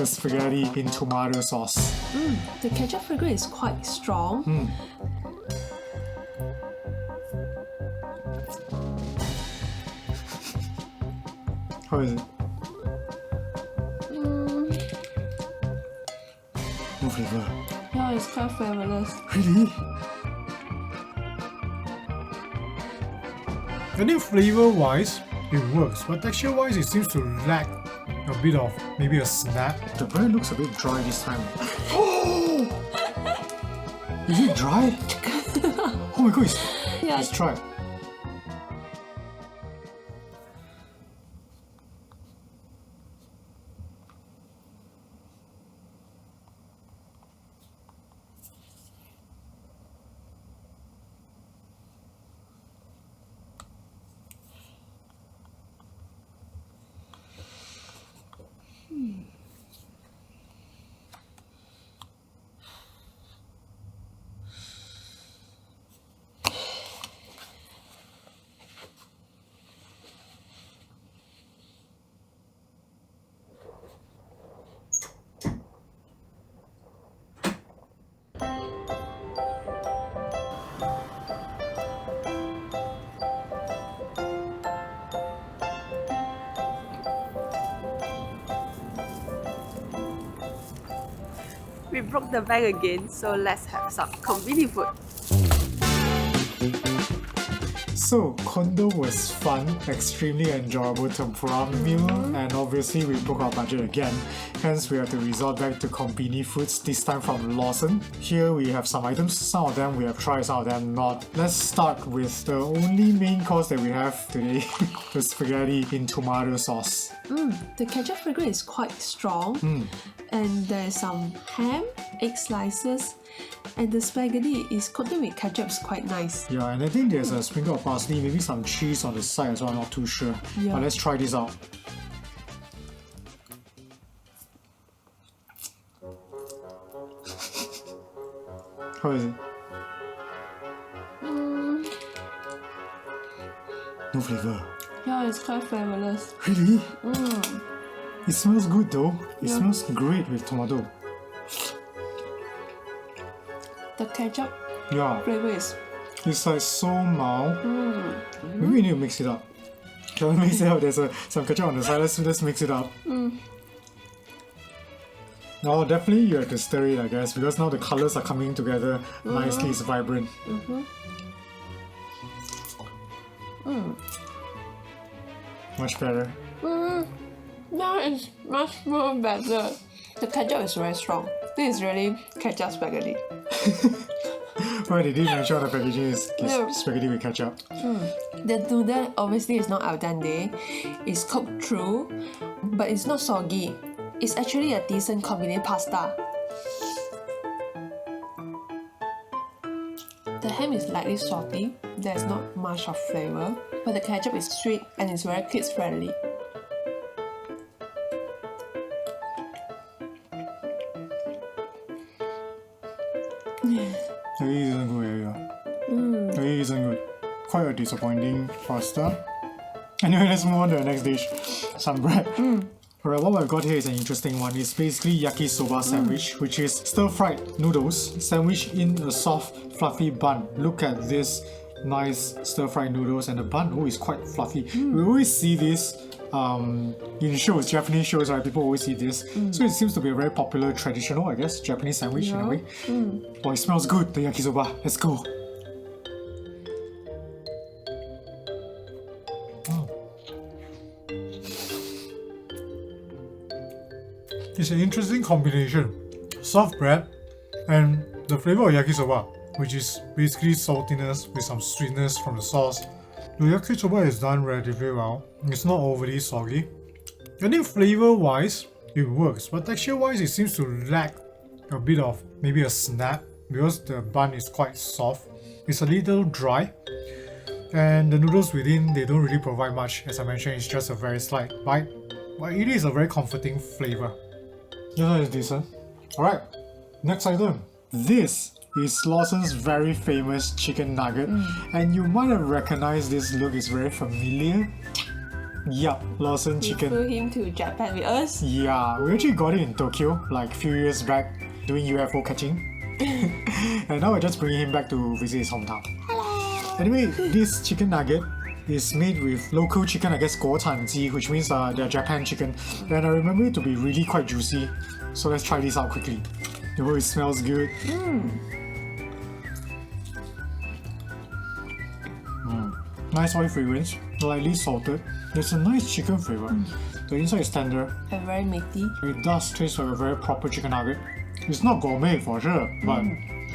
the spaghetti in tomato sauce. The ketchup fragrance is quite strong. How is it? No flavor. Yeah, it's quite flavorless. Really? I think flavor-wise, it works, but texture-wise, it seems to lack a bit of maybe a snap. The bread looks a bit dry this time. Oh! Is it dry? Oh my god, Yeah. let's try. We broke the bank again, so let's have some konbini food. So, Kondo was fun, extremely enjoyable tempura meal, and obviously we broke our budget again. Hence, we have to resort back to Konbini foods, this time from Lawson. Here we have some items, some of them we have tried, some of them not. Let's start with the only main course that we have today, the spaghetti in tomato sauce. The ketchup fragrance is quite strong, and there's some ham, egg slices, and the spaghetti is coated with ketchup. It's quite nice. Yeah, and I think there's a sprinkle of parsley, maybe some cheese on the side as well, I'm not too sure. Yeah. But let's try this out. How is it? No flavor. Yeah, it's quite flavorless. Really? It smells good though. It Yeah. smells great with tomato. The ketchup Yeah, flavor is it's like so mild. Maybe we need to mix it up. Shall we mix it up? There's some ketchup on the side. Let's mix it up. Now definitely you have to stir it, I guess, because now the colors are coming together nicely. It's vibrant. Much better. now it's much more better. The ketchup is very strong. This is really ketchup spaghetti. Well, they did mention on the packaging is Yeah. spaghetti with ketchup. The noodle obviously is not al dente. It's cooked through, but it's not soggy. It's actually a decent combined pasta. The ham is lightly salty. There's not much of flavor, but the ketchup is sweet and it's very kids friendly. It isn't good, yeah. It isn't good. Quite a disappointing pasta. Anyway, let's move on to the next dish. Some bread. Alright, what we've got here is an interesting one. It's basically yakisoba sandwich, which is stir-fried noodles sandwiched in a soft, fluffy bun. Look at this nice stir-fried noodles, and the bun, oh, is quite fluffy. We always see this in shows, Japanese shows, right? People always see this. So it seems to be a very popular, traditional, I guess, Japanese sandwich in a way. Oh, it smells good, the yakisoba. Let's go. It's an interesting combination. Soft bread and the flavor of yakisoba, which is basically saltiness with some sweetness from the sauce. The yakisoba is done relatively well. It's not overly soggy. I think flavor-wise, it works, but texture-wise, it seems to lack a bit of maybe a snap because the bun is quite soft. It's a little dry. And the noodles within, they don't really provide much. As I mentioned, it's just a very slight bite. But it is a very comforting flavor. Yeah, it's decent. Alright, next item. This is Lawson's very famous chicken nugget, and you might have recognized this look. It's very familiar. Yup, Lawson We chicken. flew him to Japan with us. Yeah, we actually got it in Tokyo like a few years back doing UFO catching. And now we're just bringing him back to visit his hometown. Hello. Anyway, this chicken nugget is made with local chicken, I guess 国产鸡, which means they're Japan chicken. And I remember it to be really quite juicy. So let's try this out quickly. Oh, it smells good. Nice oil fragrance, lightly salted. There's a nice chicken flavor. The inside is tender. And very meaty. It does taste like a very proper chicken nugget. It's not gourmet for sure, but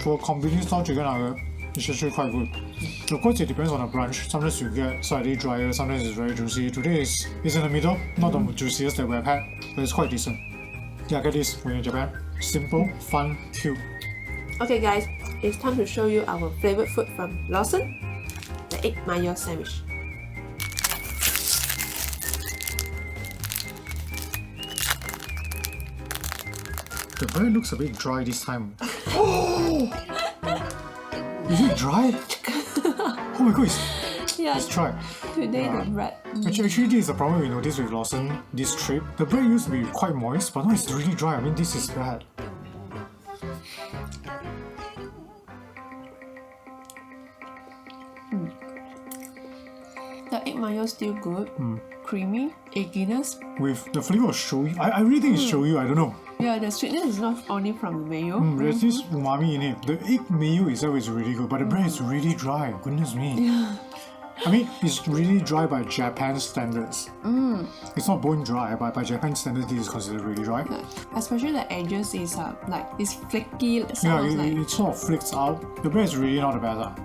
for convenience style chicken nugget, it's actually quite good. Of course, it depends on the branch. Sometimes you get slightly drier, sometimes it's very juicy. Today is in the middle, not the juiciest that we've had, but it's quite decent. Yeah, get this when you're in Japan. Simple, fun, cute. Okay guys, it's time to show you our favorite food from Lawson. The egg mayo sandwich. The bread looks a bit dry this time. Is it dry? Oh my god, Yeah, it's dry. today the bread. Actually, this is the problem we noticed with Lawson this trip. The bread used to be quite moist, but now it's really dry. I mean, this is bad. The egg mayo is still good. Creamy, egginess. With the flavor of shoyu, I really think it's shoyu, I don't know. Yeah, the sweetness is not only from the mayo. There's this umami in it. The egg mayo itself is really good, but the bread is really dry. Goodness me. I mean, it's really dry by Japan standards. It's not bone dry, but by Japan standards, this is considered really dry. Yeah. Especially the edges is like it's flaky. Yeah, Like it sort of flicks out. The bread is really not the best.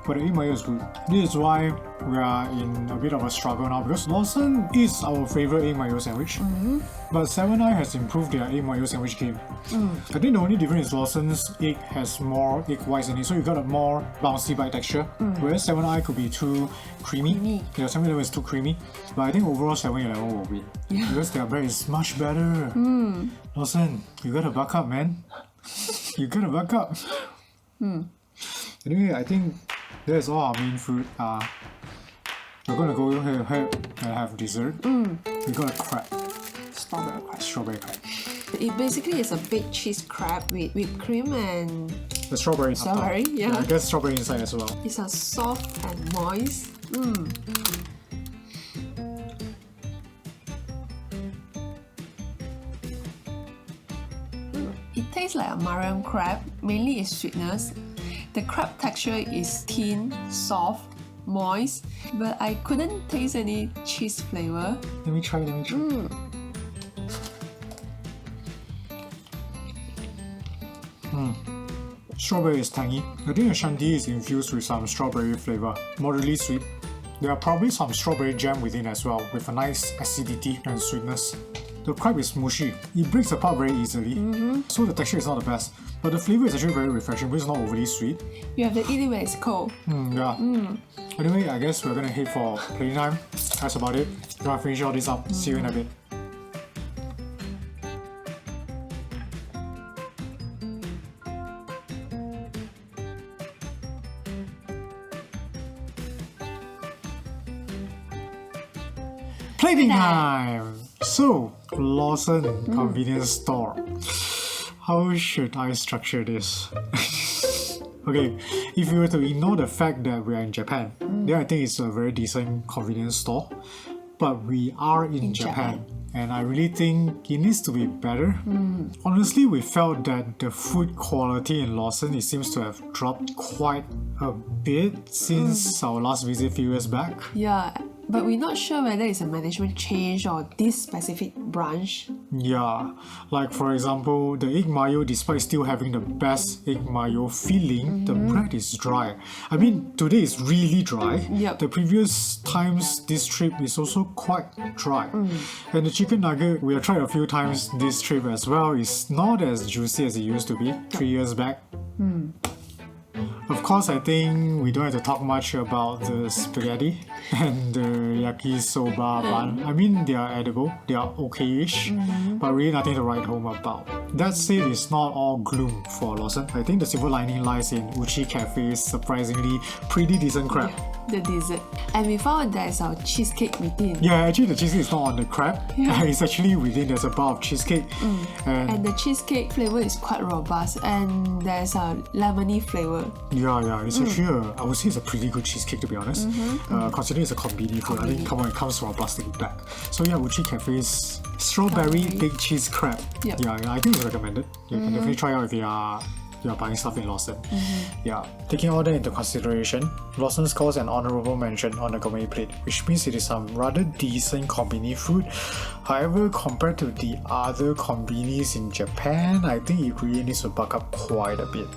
But the egg mayo is good. This is why we are in a bit of a struggle now because Lawson is our favorite egg mayo sandwich. But 7i has improved their egg mayo sandwich game. I think the only difference is Lawson's egg has more egg whites in it, so you got a more bouncy bite texture. Whereas 7i could be too creamy. Yeah, 7-Eleven is too creamy. But I think overall 7-Eleven will win. Because their bread is much better. Lawson, you gotta buck up, man. You gotta buck up. Anyway, I think that's all our main food. We're gonna go ahead and have dessert. We got a crepe. Strawberry crepe. it basically is a baked cheese crepe with whipped cream and The strawberry. Strawberry, yeah. I guess strawberry inside as well. it's a soft and moist. It tastes like a Mariam crepe, mainly its sweetness. The crepe texture is thin, soft, moist, but I couldn't taste any cheese flavor. Let me try. Strawberry is tangy. I think the shandy is infused with some strawberry flavor, moderately sweet. There are probably some strawberry jam within as well, with a nice acidity and sweetness. The crepe is mushy. It breaks apart very easily, so the texture is not the best. But the flavor is actually very refreshing, but it's not overly sweet. You have to eat it when it's cold. Yeah. Anyway, I guess we're gonna head for playtime. That's about it. Gonna finish all this up. See you in a bit. Plating time! So, Lawson convenience store. How should I structure this? Okay, if you were to ignore the fact that we are in Japan, then I think it's a very decent convenience store. But we are in Japan, and I really think it needs to be better. Honestly, we felt that the food quality in Lawson, it seems to have dropped quite a bit since our last visit a few years back. Yeah, but we're not sure whether it's a management change or this specific branch. Yeah, like for example, the egg mayo, despite still having the best egg mayo filling, the bread is dry. I mean, today is really dry. Yep. The previous times this trip is also quite dry. And the chicken nugget, we have tried a few times this trip as well, is not as juicy as it used to be 3 years back. Of course, I think we don't have to talk much about the spaghetti and the yakisoba bun. I mean, they are edible, they are okay-ish, but really nothing to write home about. That said, it's not all gloom for Lawson. I think the silver lining lies in Uchi Cafe's surprisingly pretty decent crab. the dessert. And we found there's our cheesecake within. Yeah, actually the cheesecake is not on the crepe. Yeah. It's actually within. There's a bar of cheesecake. And the cheesecake flavor is quite robust, and there's a lemony flavor. Yeah, it's actually I would say it's a pretty good cheesecake, to be honest. Considering it's a konbini food, I think it comes from a plastic bag. So yeah, Wuchi Cafe's strawberry big cheese crepe. Yep. Yeah, I think it's recommended. You can definitely try out if you're buying stuff in Lawson. Yeah, taking all that into consideration, Lawson scores an honorable mention on the gourmet plate, which means it is some rather decent konbini food. However, compared to the other konbinis in Japan, I think it really needs to buck up quite a bit.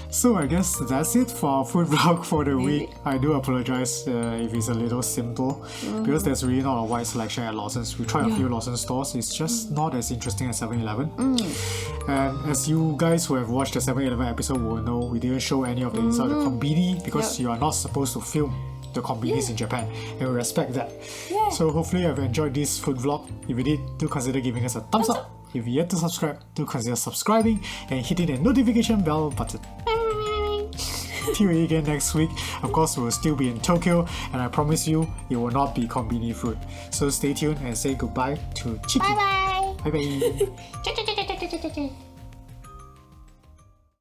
So I guess that's it for our food vlog for the week. I do apologize if it's a little simple because there's really not a wide selection at Lawson's. We tried a few Lawson stores, it's just not as interesting as 7-Eleven. And as you guys who have watched the 7-Eleven episode will know, we didn't show any of the inside the konbini because you are not supposed to film the konbinis in Japan, and we respect that. So hopefully you've enjoyed this food vlog. If you did, do consider giving us a thumbs up. If you're yet to subscribe, do consider subscribing and hitting the notification bell button. Till we again next week. Of course, we will still be in Tokyo, and I promise you, it will not be konbini food. So stay tuned and say goodbye to Chiki. Bye bye. Bye bye.